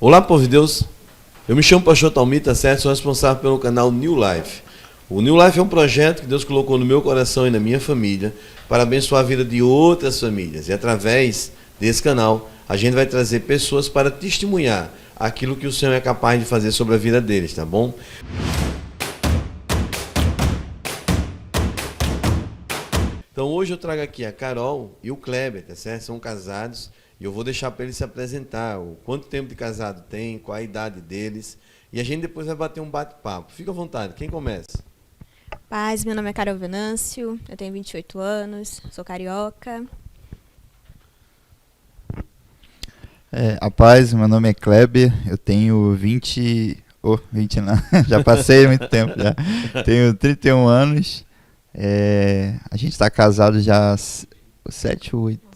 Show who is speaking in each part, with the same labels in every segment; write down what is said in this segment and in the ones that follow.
Speaker 1: Olá, povo de Deus. Eu me chamo Pastor Talmita Sérgio, sou responsável pelo canal New Life. O New Life é um projeto que Deus colocou no meu coração e na minha família para abençoar a vida de outras famílias. E através desse canal, a gente vai trazer pessoas para testemunhar aquilo que o Senhor é capaz de fazer sobre a vida deles, tá bom? Então hoje eu trago aqui a Carol e o Kleber, tá certo? São casados e eu vou deixar para eles se apresentar, o quanto tempo de casado tem, qual a idade deles, e a gente depois vai bater um bate-papo. Fica à vontade, quem começa?
Speaker 2: Paz, meu nome é Carol Venâncio, eu tenho 28 anos, sou carioca.
Speaker 3: A paz, meu nome é Kleber, eu tenho 20 não, já passei muito tempo já, tenho 31 anos, a gente está casado já 7 ou 8,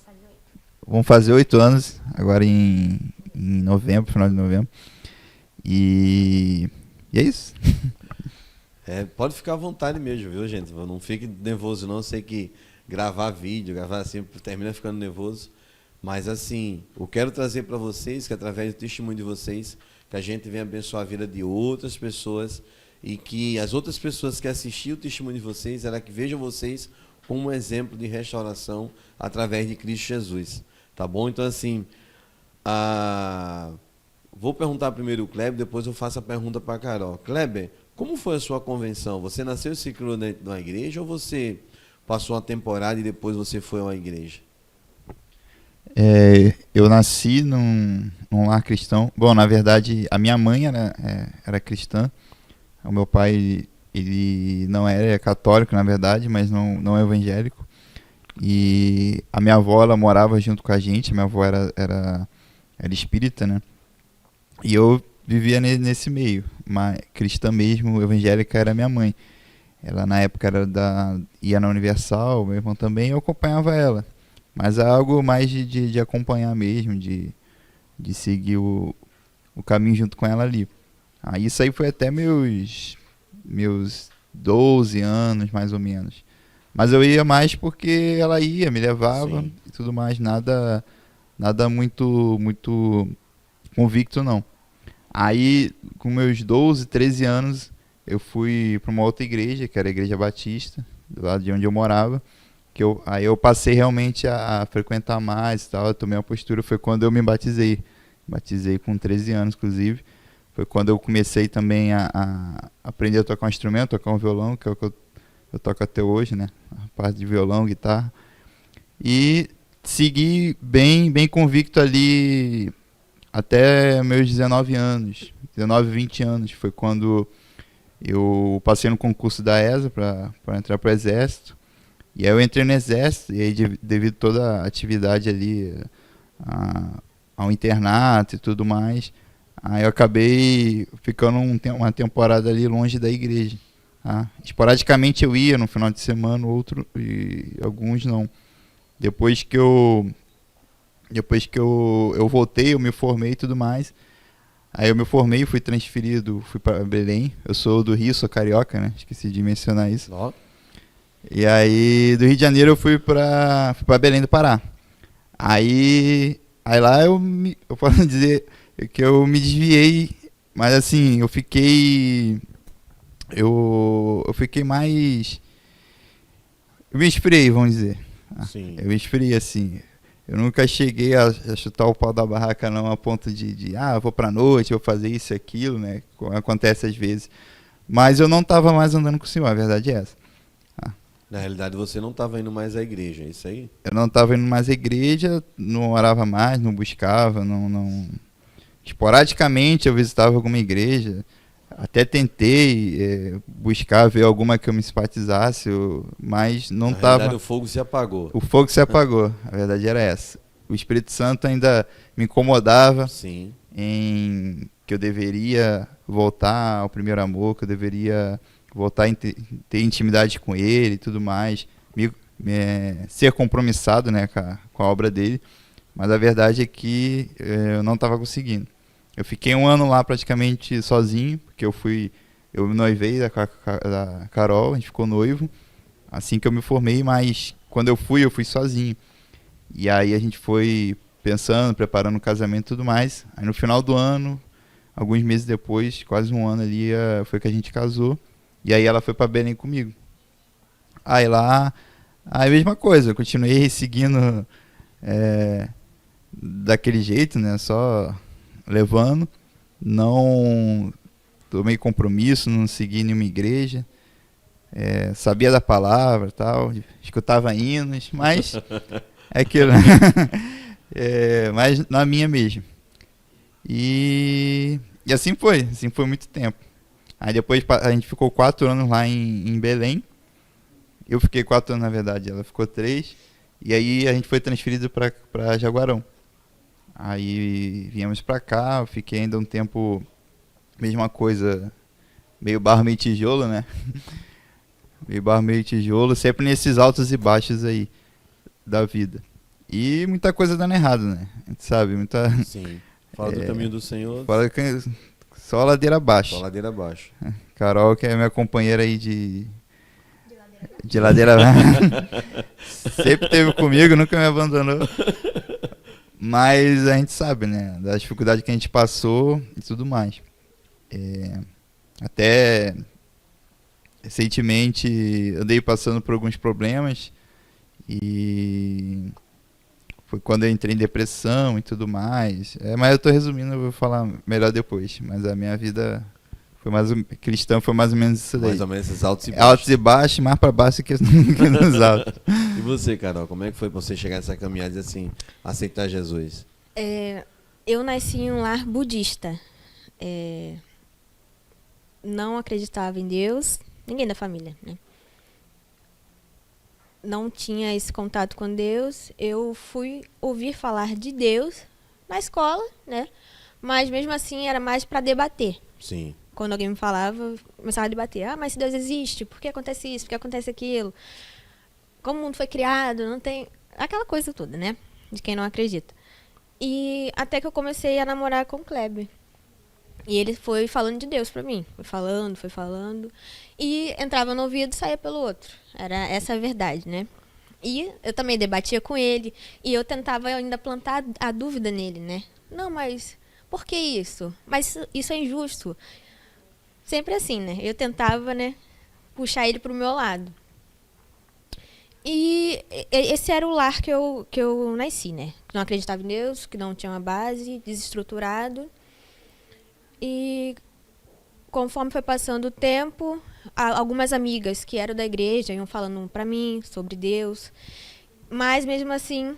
Speaker 3: vamos fazer 8 anos, agora em novembro, final de novembro, e é isso.
Speaker 1: Pode ficar à vontade mesmo, viu, gente? Não fique nervoso não, eu sei que gravar vídeo, gravar assim, termina ficando nervoso. Mas assim, eu quero trazer para vocês, que através do testemunho de vocês, que a gente venha abençoar a vida de outras pessoas e que as outras pessoas que assistiram o testemunho de vocês, que vejam vocês como um exemplo de restauração através de Cristo Jesus. Tá bom? Então assim, vou perguntar primeiro o Kleber, depois eu faço a pergunta para a Carol. Kleber, como foi a sua convenção? Você nasceu e se criou dentro de uma igreja ou você passou uma temporada e depois você foi a uma igreja?
Speaker 3: Eu nasci num lar cristão. Bom, na verdade, a minha mãe era cristã. O meu pai, ele não era católico, na verdade, mas não é evangélico. E a minha avó, ela morava junto com a gente. A minha avó era espírita, né? E eu vivia nesse meio. Uma cristã mesmo, evangélica, era minha mãe. Ela, na época, ia na Universal, meu irmão também, eu acompanhava ela. Mas é algo mais de acompanhar mesmo, de seguir o caminho junto com ela ali. Isso aí foi até meus 12 anos, mais ou menos. Mas eu ia mais porque ela ia, me levava. Sim. E tudo mais, nada muito convicto não. Aí, com meus 12, 13 anos, eu fui para uma outra igreja, que era a Igreja Batista, do lado de onde eu morava. Aí eu passei realmente a frequentar mais e tal, eu tomei uma postura, foi quando eu me batizei. Batizei com 13 anos, inclusive. Foi quando eu comecei também a aprender a tocar um instrumento, tocar um violão, que é o que eu toco até hoje, né? A parte de violão, guitarra. E segui bem convicto ali até meus 19 anos, 19, 20 anos. Foi quando eu passei no concurso da ESA para entrar para o Exército. E aí eu entrei no Exército, e aí devido a toda a atividade ali, ao internato e tudo mais, aí eu acabei ficando uma temporada ali longe da igreja. Tá? Esporadicamente eu ia no final de semana, e alguns não. Depois que eu voltei, eu me formei e tudo mais. Aí eu me formei, fui transferido, fui para Belém. Eu sou do Rio, sou carioca, né? Esqueci de mencionar isso.
Speaker 1: Oh.
Speaker 3: E aí, do Rio de Janeiro, eu fui pra Belém do Pará. Aí lá eu posso dizer que eu me desviei, mas assim, eu fiquei mais... Eu me esfriei, vamos dizer.
Speaker 1: Sim.
Speaker 3: Eu me esfriei, assim. Eu nunca cheguei a chutar o pau da barraca, não, a ponto eu vou pra noite, vou fazer isso e aquilo, né? Acontece às vezes. Mas eu não tava mais andando com o Senhor, a verdade é essa.
Speaker 1: Na realidade, você não estava indo mais à igreja, é isso aí?
Speaker 3: Eu não estava indo mais à igreja, não orava mais, não buscava, não... Esporadicamente eu visitava alguma igreja, até tentei buscar, ver alguma que eu me simpatizasse, mas não estava... Na
Speaker 1: realidade, o fogo se apagou.
Speaker 3: O fogo se apagou, a verdade era essa. O Espírito Santo ainda me incomodava.
Speaker 1: Sim.
Speaker 3: Em que eu deveria voltar ao primeiro amor, que eu deveria voltar a ter intimidade com ele e tudo mais, ser compromissado, né, com a obra dele, mas a verdade é que eu não estava conseguindo. Eu fiquei um ano lá praticamente sozinho, porque eu noivei da Carol, a gente ficou noivo, assim que eu me formei, mas quando eu fui sozinho. E aí a gente foi pensando, preparando o casamento e tudo mais. Aí no final do ano, alguns meses depois, quase um ano ali, foi que a gente casou. E aí ela foi para Belém comigo. Aí lá, a mesma coisa, eu continuei seguindo daquele jeito, né? Só levando. Não tomei compromisso, não segui nenhuma igreja. Sabia da palavra e tal, escutava hinos, mas é aquilo, né? Mas na minha mesmo. E assim foi muito tempo. Aí depois a gente ficou 4 anos lá em Belém. Eu fiquei 4 anos, na verdade, ela ficou 3. E aí a gente foi transferido para Jaguarão. Aí viemos para cá, eu fiquei ainda um tempo, mesma coisa, meio barro, meio tijolo, né? Meio barro, meio tijolo, sempre nesses altos e baixos aí da vida. E muita coisa dando errado, né? A gente sabe, muita...
Speaker 1: Sim. Fala do caminho do Senhor.
Speaker 3: Fala só ladeira abaixo.
Speaker 1: Só ladeira abaixo.
Speaker 3: Carol, que é minha companheira aí de ladeira abaixo. Sempre esteve comigo, nunca me abandonou. Mas a gente sabe, né? Da dificuldade que a gente passou e tudo mais. Até recentemente andei passando por alguns problemas e foi quando eu entrei em depressão e tudo mais. Mas eu tô resumindo, eu vou falar melhor depois. Mas a minha vida cristã foi mais ou menos isso daí.
Speaker 1: Mais ou menos esses altos e baixos.
Speaker 3: Altos e baixos, mais para baixo que nos altos.
Speaker 1: E você, Carol, como é que foi pra você chegar nessa caminhada e assim, aceitar Jesus?
Speaker 2: Eu nasci em um lar budista. Não acreditava em Deus, ninguém da família, né? Não tinha esse contato com Deus. Eu fui ouvir falar de Deus na escola, né? Mas mesmo assim era mais para debater.
Speaker 1: Sim.
Speaker 2: Quando alguém me falava, eu começava a debater. Mas se Deus existe, por que acontece isso? Por que acontece aquilo? Como o mundo foi criado? Não tem... Aquela coisa toda, né? De quem não acredita. E até que eu comecei a namorar com o Kleber. E ele foi falando de Deus pra mim. Foi falando. E entrava no ouvido e saía pelo outro. Era essa a verdade, né? E eu também debatia com ele. E eu tentava ainda plantar a dúvida nele, né? Não, mas por que isso? Mas isso é injusto. Sempre assim, né? Eu tentava, né, puxar ele pro meu lado. E esse era o lar que eu nasci, né? Que não acreditava em Deus, que não tinha uma base, desestruturado. E conforme foi passando o tempo, algumas amigas que eram da igreja iam falando pra mim sobre Deus. Mas mesmo assim,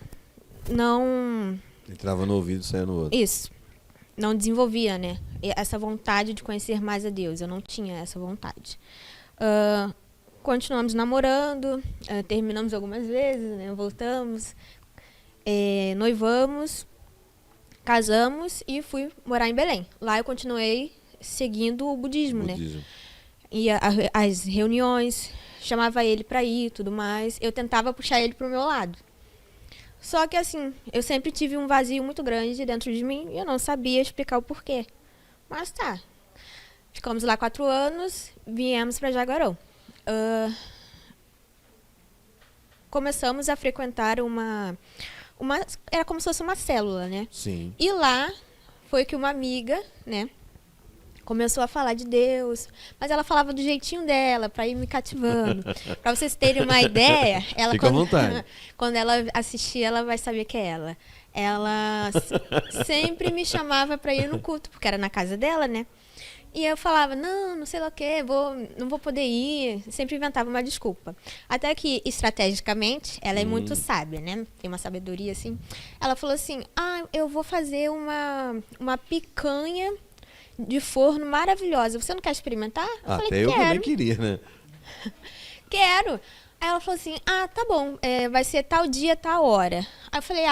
Speaker 2: não...
Speaker 1: Entrava no ouvido e saia no outro.
Speaker 2: Isso. Não desenvolvia, né? Essa vontade de conhecer mais a Deus. Eu não tinha essa vontade. Continuamos namorando, terminamos algumas vezes, né? Voltamos, noivamos, casamos e fui morar em Belém. Lá eu continuei seguindo o budismo, né? Ia às reuniões, chamava ele para ir e tudo mais. Eu tentava puxar ele pro meu lado. Só que assim, eu sempre tive um vazio muito grande dentro de mim e eu não sabia explicar o porquê. Mas tá. Ficamos lá 4 anos, viemos para Jaguarão. Começamos a frequentar uma... Era como se fosse uma célula, né?
Speaker 1: Sim.
Speaker 2: E lá foi que uma amiga, né, começou a falar de Deus, mas ela falava do jeitinho dela, para ir me cativando. Para vocês terem uma ideia, ela
Speaker 1: Fica à vontade.
Speaker 2: Quando ela assistir, ela vai saber que é ela. Ela sempre me chamava para ir no culto, porque era na casa dela, né? E eu falava, não sei lá o quê, não vou poder ir. Sempre inventava uma desculpa. Até que, estrategicamente, ela é muito sábia, né? Tem uma sabedoria, assim. Ela falou assim, eu vou fazer uma picanha de forno maravilhosa. Você não quer experimentar? Eu falei,
Speaker 1: Até eu também queria, né?
Speaker 2: Quero. Aí ela falou assim, tá bom, vai ser tal dia, tal hora. Aí eu falei,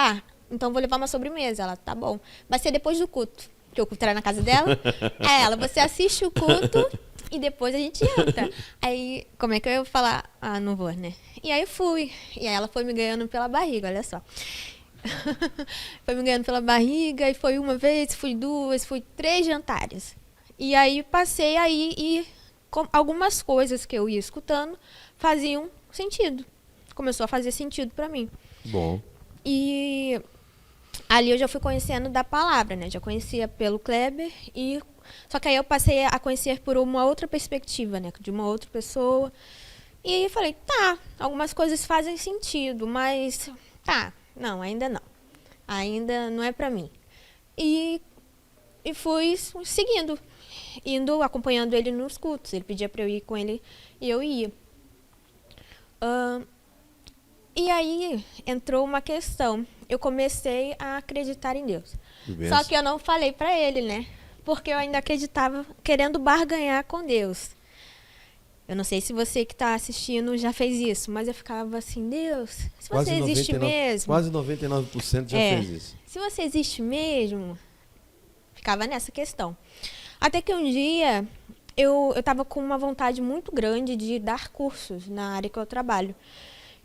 Speaker 2: então vou levar uma sobremesa. Ela, tá bom. Vai ser depois do culto. Que o culto era na casa dela. Aí você assiste o culto e depois a gente entra. Aí, como é que eu ia falar? Não vou, né? E aí eu fui. E aí ela foi me ganhando pela barriga, olha só. Foi me ganhando pela barriga, e foi uma vez, fui 2, fui 3 jantares. E aí passei aí e algumas coisas que eu ia escutando faziam sentido. Começou a fazer sentido pra mim.
Speaker 1: Bom.
Speaker 2: E ali eu já fui conhecendo da palavra, né? Já conhecia pelo Kleber e só que aí eu passei a conhecer por uma outra perspectiva, né? De uma outra pessoa. E aí eu falei, tá, algumas coisas fazem sentido, mas tá, não, ainda não. Ainda não é pra mim. E fui seguindo, indo, acompanhando ele nos cultos. Ele pedia pra eu ir com ele e eu ia. E aí entrou uma questão. Eu comecei a acreditar em Deus. Só que eu não falei pra ele, né? Porque eu ainda acreditava querendo barganhar com Deus. Eu não sei se você que está assistindo já fez isso, mas eu ficava assim, Deus, se você existe mesmo...
Speaker 1: Quase 99% já fez isso.
Speaker 2: Se você existe mesmo, ficava nessa questão. Até que um dia eu estava com uma vontade muito grande de dar cursos na área que eu trabalho.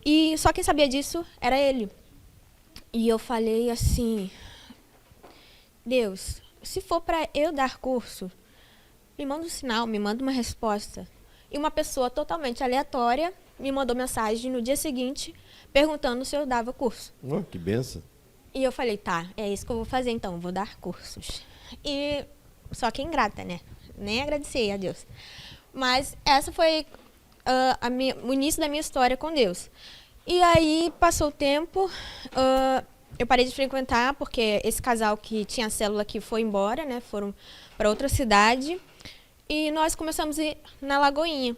Speaker 2: E só quem sabia disso era ele. E eu falei assim, Deus, se for para eu dar curso, me manda um sinal, me manda uma resposta. E uma pessoa totalmente aleatória me mandou mensagem no dia seguinte perguntando se eu dava curso.
Speaker 1: Oh, que benção.
Speaker 2: E eu falei, tá, é isso que eu vou fazer então, vou dar cursos. E só que ingrata, né? Nem agradeci a Deus. Mas essa foi o início da minha história com Deus. E aí passou o tempo, eu parei de frequentar porque esse casal que tinha célula aqui foi embora, né? Foram para outra cidade. E nós começamos a ir na Lagoinha.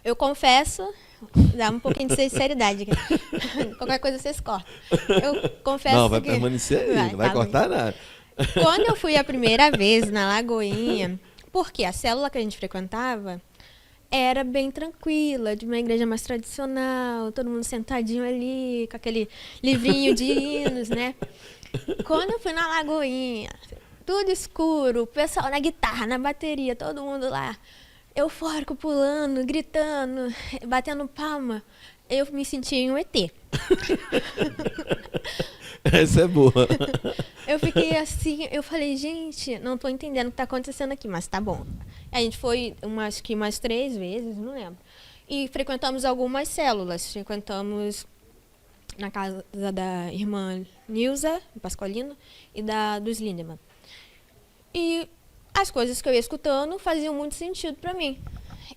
Speaker 2: Eu confesso, dá um pouquinho de sinceridade aqui. Qualquer coisa vocês cortam. Eu confesso
Speaker 1: não, vai
Speaker 2: que...
Speaker 1: permanecer aí, não vai cortar nada.
Speaker 2: Quando eu fui a primeira vez na Lagoinha, porque a célula que a gente frequentava era bem tranquila, de uma igreja mais tradicional, todo mundo sentadinho ali, com aquele livrinho de hinos, né? Quando eu fui na Lagoinha... Tudo escuro, o pessoal na guitarra, na bateria, todo mundo lá, eufórico, pulando, gritando, batendo palma. Eu me senti em um ET.
Speaker 1: Essa é boa.
Speaker 2: Eu fiquei assim, eu falei, gente, não tô entendendo o que tá acontecendo aqui, mas tá bom. A gente foi acho que umas 3 vezes, não lembro. E frequentamos algumas células. Frequentamos na casa da irmã Nilza, Pascolino, e dos Lindemann. E as coisas que eu ia escutando faziam muito sentido para mim.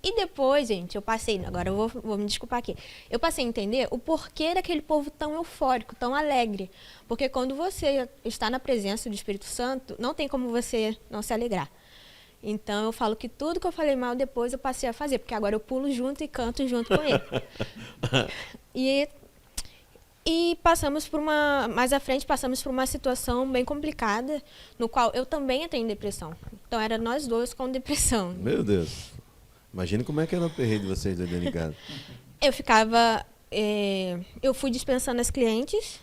Speaker 2: E depois, gente, eu passei, agora eu vou me desculpar aqui, eu passei a entender o porquê daquele povo tão eufórico, tão alegre. Porque quando você está na presença do Espírito Santo, não tem como você não se alegrar. Então eu falo que tudo que eu falei mal depois eu passei a fazer, porque agora eu pulo junto e canto junto com ele. E passamos por mais à frente, passamos por uma situação bem complicada, no qual eu também entrei em depressão. Então, era nós dois com depressão.
Speaker 1: Meu Deus. Imagina como é que era o perreio de vocês dois dentro de casa.
Speaker 2: Eu ficava... eu fui dispensando as clientes,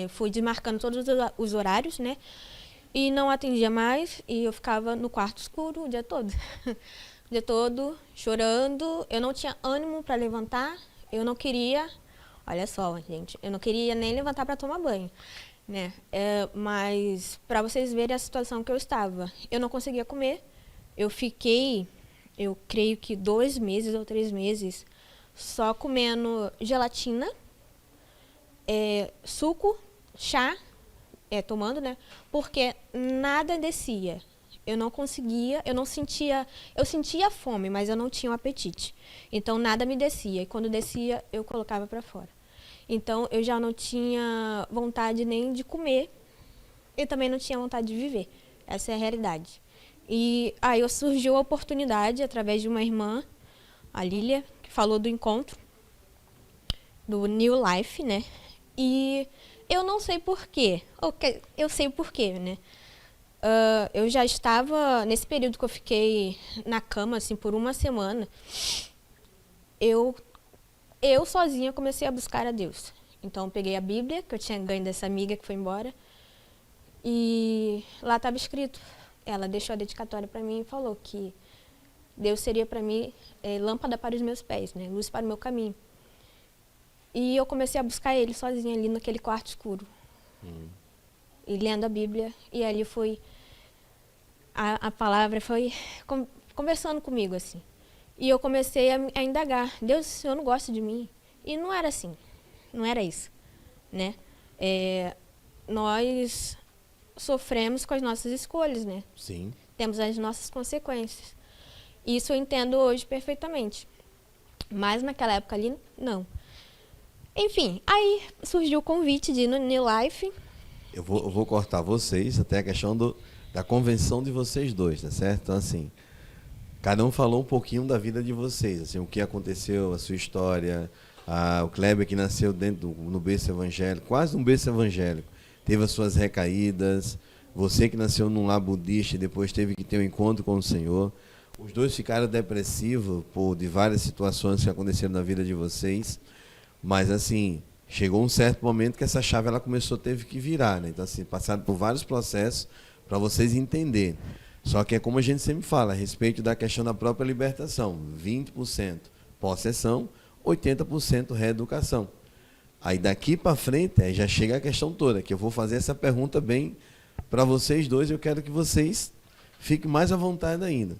Speaker 2: fui desmarcando todos os horários, né? E não atendia mais, e eu ficava no quarto escuro o dia todo. O dia todo, chorando. Eu não tinha ânimo para levantar, eu não queria... Olha só, gente, eu não queria nem levantar para tomar banho, né? Mas para vocês verem a situação que eu estava, eu não conseguia comer. Eu fiquei, eu creio que 2 meses ou 3 meses só comendo gelatina, suco, chá, tomando, né? Porque nada descia. Eu não conseguia, eu sentia fome, mas eu não tinha o apetite. Então, nada me descia. E quando descia, eu colocava para fora. Então, eu já não tinha vontade nem de comer. E também não tinha vontade de viver. Essa é a realidade. E aí surgiu a oportunidade, através de uma irmã, a Lília, que falou do encontro, do New Life, né? E eu não sei porquê. Eu sei porquê, né? Eu já estava, nesse período que eu fiquei na cama, assim, por 1 semana, eu sozinha comecei a buscar a Deus. Então, eu peguei a Bíblia, que eu tinha ganho dessa amiga que foi embora, e lá estava escrito, ela deixou a dedicatória para mim e falou que Deus seria para mim lâmpada para os meus pés, né, luz para o meu caminho. E eu comecei a buscar ele sozinha ali naquele quarto escuro. E lendo a Bíblia, e ali foi... A palavra foi conversando comigo, assim. E eu comecei a indagar. Deus, o Senhor não gosta de mim? E não era assim. Não era isso, né? nós sofremos com as nossas escolhas, né?
Speaker 1: Sim.
Speaker 2: Temos as nossas consequências. Isso eu entendo hoje perfeitamente. Mas naquela época ali, não. Enfim, aí surgiu o convite de ir no New Life.
Speaker 1: Eu vou cortar vocês até a questão da convenção de vocês dois, tá certo? Então, assim, cada um falou um pouquinho da vida de vocês, assim, o que aconteceu, a sua história, o Kleber que nasceu no berço evangélico, quase um berço evangélico, teve as suas recaídas, você que nasceu num lar budista e depois teve que ter um encontro com o Senhor. Os dois ficaram depressivos de várias situações que aconteceram na vida de vocês, mas assim, chegou um certo momento que essa chave ela teve que virar, né? Então, assim, passaram por vários processos para vocês entenderem. Só que é como a gente sempre fala, a respeito da questão da própria libertação. 20% possessão, 80% reeducação. Aí daqui para frente, aí já chega a questão toda, que eu vou fazer essa pergunta bem para vocês dois, eu quero que vocês fiquem mais à vontade ainda.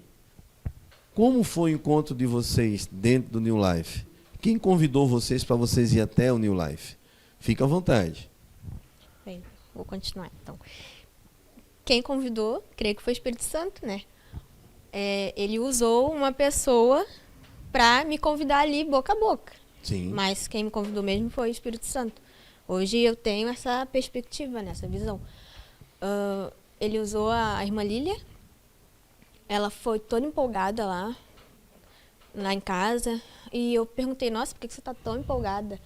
Speaker 1: Como foi o encontro de vocês dentro do New Life? Quem convidou vocês para vocês ir até o New Life? Fica à vontade.
Speaker 2: Bem, vou continuar, então. Quem convidou, creio que foi o Espírito Santo, né? Ele usou uma pessoa para me convidar ali boca a boca.
Speaker 1: Sim.
Speaker 2: Mas quem me convidou mesmo foi o Espírito Santo. Hoje eu tenho essa perspectiva, né, essa visão. Ele usou a irmã Lília. Ela foi toda empolgada lá em casa. E eu perguntei, nossa, por que você está tão empolgada?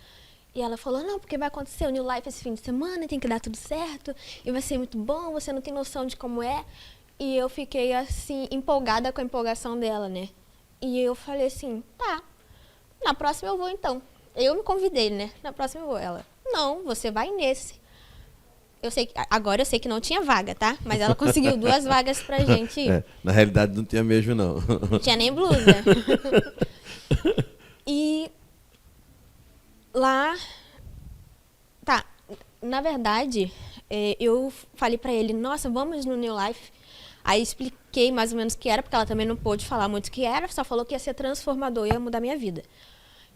Speaker 2: E ela falou, não, porque vai acontecer o New Life esse fim de semana, tem que dar tudo certo, e vai ser muito bom, você não tem noção de como é. E eu fiquei, assim, empolgada com a empolgação dela, né? E eu falei assim, tá, na próxima eu vou então. Eu me convidei, né? Na próxima eu vou. Ela, não, você vai nesse. Agora eu sei que não tinha vaga, tá? Mas ela conseguiu 2 vagas pra gente ir.
Speaker 1: Na realidade não tinha mesmo, não.
Speaker 2: Não tinha nem blusa. E lá, tá, na verdade, eu falei pra ele, nossa, vamos no New Life. Aí expliquei mais ou menos o que era, porque ela também não pôde falar muito o que era, só falou que ia ser transformador, ia mudar minha vida.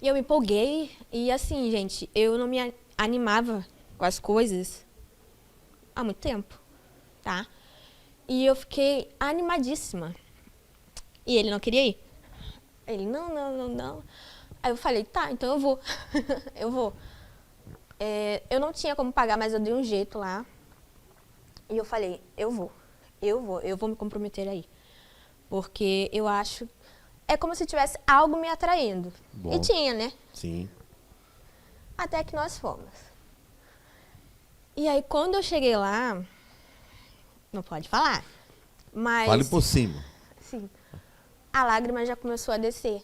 Speaker 2: E eu me empolguei, e assim, gente, eu não me animava com as coisas há muito tempo, tá? E eu fiquei animadíssima. E ele não queria ir. Ele, não. Aí eu falei, tá, então eu vou. Eu vou. Eu não tinha como pagar, mas eu dei um jeito lá. E eu falei, eu vou me comprometer aí. Porque eu acho... É como se tivesse algo me atraindo.
Speaker 1: Bom.
Speaker 2: E tinha, né?
Speaker 1: Sim.
Speaker 2: Até que nós fomos. E aí, quando eu cheguei lá... Não pode falar. Mas...
Speaker 1: Fale por cima.
Speaker 2: Sim. A lágrima já começou a descer.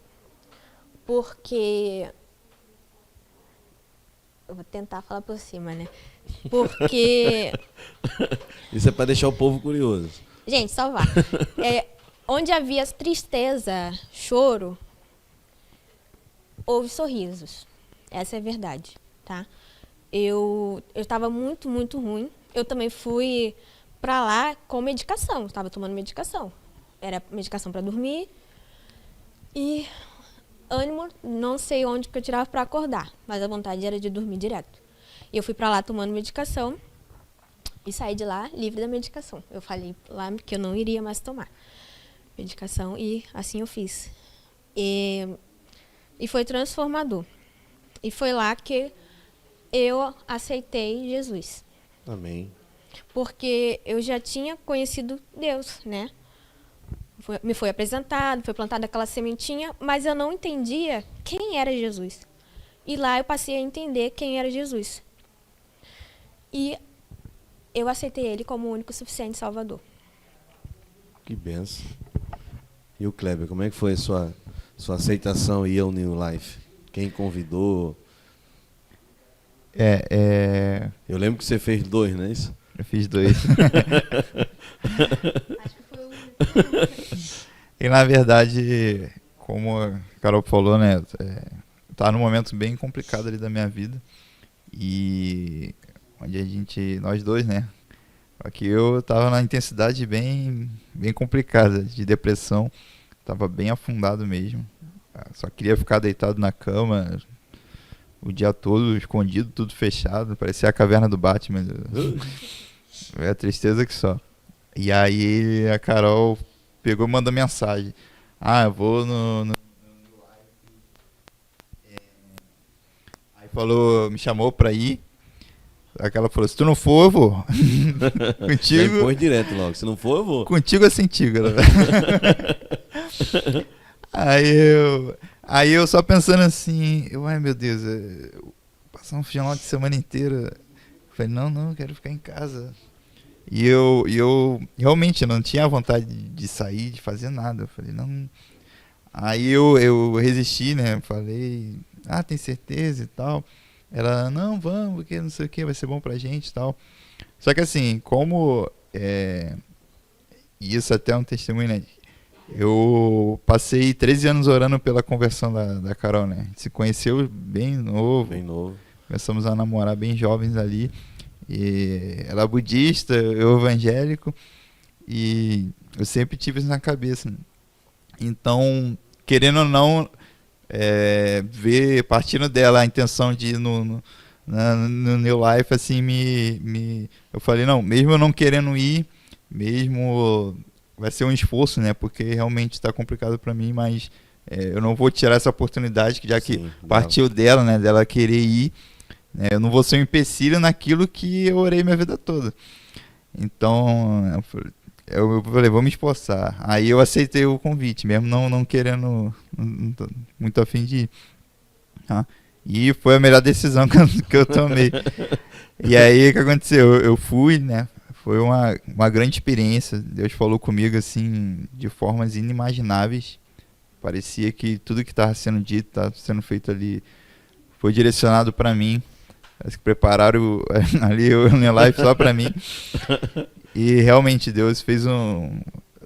Speaker 2: Porque... Eu vou tentar falar por cima, né? Porque...
Speaker 1: Isso é para deixar o povo curioso.
Speaker 2: Gente, só vá. Onde havia tristeza, choro, houve sorrisos. Essa é a verdade, tá? Eu estava muito, muito ruim. Eu também fui para lá com medicação. Estava tomando medicação. Era medicação para dormir. E ânimo, não sei onde que eu tirava para acordar. Mas a vontade era de dormir direto. E eu fui para lá tomando medicação. E saí de lá livre da medicação. Eu falei lá que eu não iria mais tomar medicação e assim eu fiz. E foi transformador. E foi lá que eu aceitei Jesus.
Speaker 1: Amém.
Speaker 2: Porque eu já tinha conhecido Deus, né? Me foi apresentado, foi plantada aquela sementinha, mas eu não entendia quem era Jesus. E lá eu passei a entender quem era Jesus. E eu aceitei ele como o único e suficiente Salvador.
Speaker 1: Que benção. E o Kleber, como é que foi a sua aceitação e ao New Life? Quem convidou?
Speaker 3: Eu
Speaker 1: lembro que você fez 2, não é isso?
Speaker 3: Eu fiz 2.
Speaker 2: Acho que foi o único.
Speaker 3: E na verdade, como a Carol falou, né? Tá num momento bem complicado ali da minha vida. E onde nós dois, né? Aqui eu tava na intensidade bem complicada de depressão. Tava bem afundado mesmo. Só queria ficar deitado na cama o dia todo escondido, tudo fechado, parecia a caverna do Batman. É a tristeza que só. E aí a Carol pegou e mandou mensagem. Eu vou no... Aí falou, me chamou pra ir. Aí ela falou, se tu não for, eu vou. Contigo...
Speaker 1: Põe direto logo, se não for, eu vou.
Speaker 3: Contigo é sem tigre. Aí eu só pensando assim, ai meu Deus, passar um final de semana inteiro. Eu falei, não, eu quero ficar em casa. E eu realmente não tinha vontade de sair, de fazer nada. Eu falei, não. Aí eu resisti, né? Falei, tem certeza e tal. Ela, não, vamos, porque não sei o que, vai ser bom pra gente e tal. Só que assim, como isso até é um testemunho, né? Eu passei 13 anos orando pela conversão da Carol, né? A gente se conheceu bem novo.
Speaker 1: Bem novo.
Speaker 3: Começamos a namorar bem jovens ali. E ela é budista, eu evangélico. E eu sempre tive isso na cabeça. Então, querendo ou não, ver, partindo dela, a intenção de ir no New Life, assim, eu falei, não, mesmo eu não querendo ir, mesmo vai ser um esforço, né, porque realmente está complicado para mim, mas eu não vou tirar essa oportunidade, já que
Speaker 1: Sim,
Speaker 3: partiu dela, né, dela querer ir, né, eu não vou ser um empecilho naquilo que eu orei minha vida toda. Então, eu falei, vou me esforçar. Aí eu aceitei o convite, mesmo não querendo, não tô muito afim de ir. Tá? E foi a melhor decisão que eu tomei. E aí o que aconteceu? Eu fui, né? Foi uma grande experiência. Deus falou comigo assim, de formas inimagináveis. Parecia que tudo que estava sendo dito, estava sendo feito ali, foi direcionado para mim. Parece que prepararam ali o New Life só para mim. E realmente Deus fez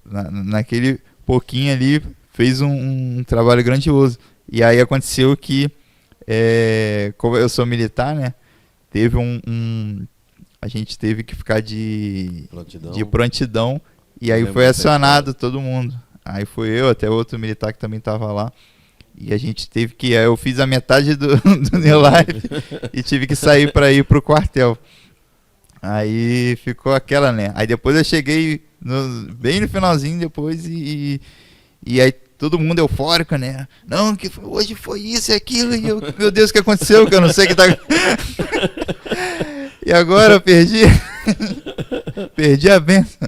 Speaker 3: naquele pouquinho ali, fez um trabalho grandioso. E aí aconteceu que, como eu sou militar, né, teve a gente teve que ficar de prontidão, e aí foi acionado todo mundo. Aí foi eu, até outro militar que também estava lá. E a gente teve que, eu fiz a metade do New Life e tive que sair para ir pro quartel. Aí ficou aquela, né? Aí depois eu cheguei bem no finalzinho depois e aí todo mundo eufórico, né? Não, que hoje foi isso e aquilo, e eu, meu Deus, o que aconteceu? Que eu não sei o que tá... E agora eu perdi a benção.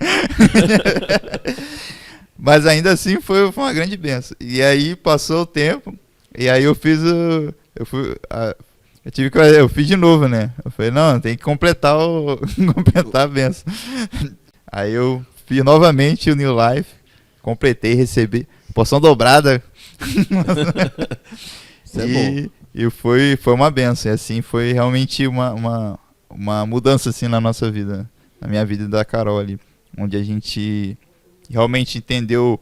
Speaker 3: Mas ainda assim foi uma grande benção. E aí passou o tempo, e aí eu fiz eu fiz de novo, né? Eu falei, não, tem que completar a benção. Aí eu fiz novamente o New Life, completei, recebi porção dobrada.
Speaker 1: Isso é bom.
Speaker 3: E foi uma benção. E assim foi realmente uma mudança assim na nossa vida, na minha vida e da Carol ali, onde a gente realmente entendeu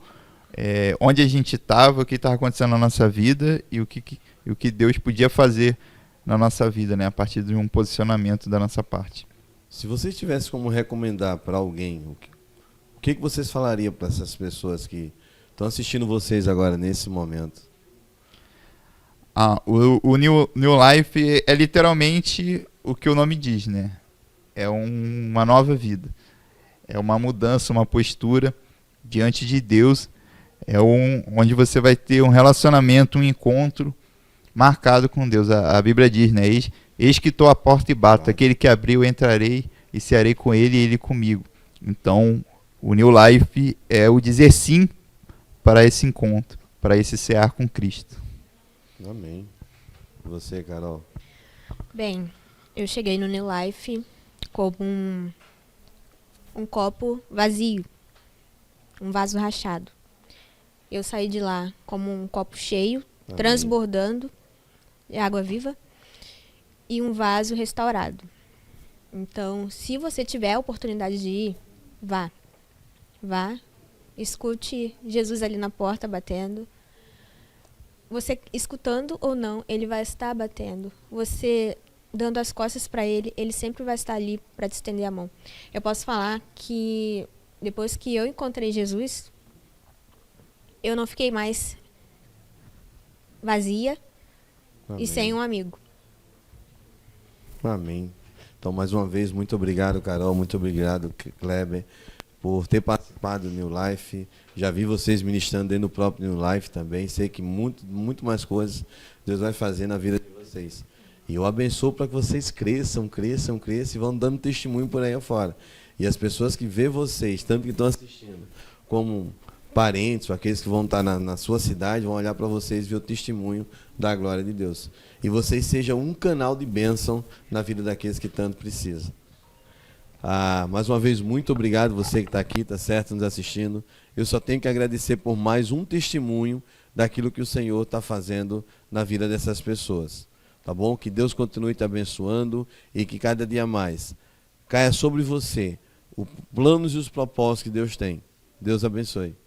Speaker 3: onde a gente estava, o que estava acontecendo na nossa vida e o que Deus podia fazer na nossa vida, né, a partir de um posicionamento da nossa parte.
Speaker 1: Se você tivesse como recomendar para alguém, o que vocês falariam para essas pessoas que estão assistindo vocês agora nesse momento?
Speaker 3: O New Life é literalmente o que o nome diz, né? É uma nova vida. É uma mudança, uma postura diante de Deus. É onde você vai ter um relacionamento, um encontro marcado com Deus. A Bíblia diz, né? Eis que estou à porta e bato. Aquele que abriu, entrarei e cearei com ele e ele comigo. Então, o New Life é o dizer sim para esse encontro, para esse cear com Cristo.
Speaker 1: Amém. E você, Carol?
Speaker 2: Bem, eu cheguei no New Life como um copo vazio, um vaso rachado. Eu saí de lá como um copo cheio,
Speaker 1: Amém.
Speaker 2: Transbordando de água viva e um vaso restaurado. Então, se você tiver a oportunidade de ir, vá. Escute Jesus ali na porta batendo. Você escutando ou não, ele vai estar batendo. Você dando as costas para ele, ele sempre vai estar ali para te estender a mão. Eu posso falar que depois que eu encontrei Jesus, eu não fiquei mais vazia
Speaker 1: Amém.
Speaker 2: e sem um amigo.
Speaker 1: Amém. Então, mais uma vez, muito obrigado, Carol, muito obrigado, Kleber, por ter participado do New Life. Já vi vocês ministrando dentro do próprio New Life também. Sei que muito mais coisas Deus vai fazer na vida de vocês. E eu abençoo para que vocês cresçam e vão dando testemunho por aí afora. E as pessoas que vê vocês, tanto que estão assistindo, como parentes, ou aqueles que vão estar na sua cidade, vão olhar para vocês e ver o testemunho da glória de Deus. E vocês sejam um canal de bênção na vida daqueles que tanto precisam. Mais uma vez, muito obrigado você que está aqui, está certo, nos assistindo. Eu só tenho que agradecer por mais um testemunho daquilo que o Senhor está fazendo na vida dessas pessoas. Tá bom? Que Deus continue te abençoando e que cada dia mais caia sobre você os planos e os propósitos que Deus tem. Deus abençoe.